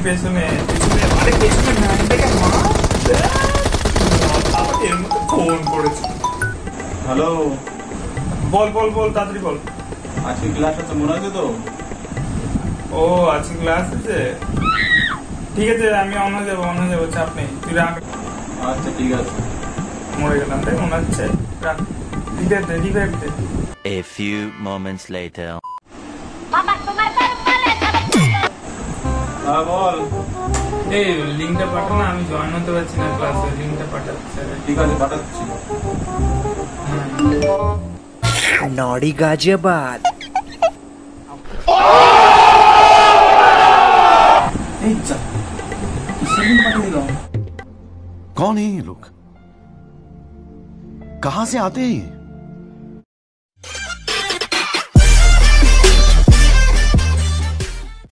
পেছনে পেছনে আরে পেছনে ভ্যানটাকে মার এর মধ্যে ফোন করেছে। হ্যালো, বল বল বল তাড়াতাড়ি বল। আজকে ক্লাস আছে মনে আছে তো? ও আজকে ক্লাস আছে, ঠিক আছে আমি অন্য যাবো চাপ নেই, তুই রাখ। আচ্ছা ঠিক আছে। মরে গেলাম তাই মনে হচ্ছে, রাখ। রিভাইভ দে। A few moments later. হ্যাঁ বল। এই লিঙ্কটা পাঠা না, আমি জয়েন হতে পারছি না ক্লাসে, লিঙ্কটা পাঠাচ্ছি। ঠিক আছে পাঠাচ্ছি। Naughty Ghaziabad. এই যা, কিসের লিঙ্ক পাঠিয়ে দিলাম? कौन है ये लोग? कहां से आते हैं ये?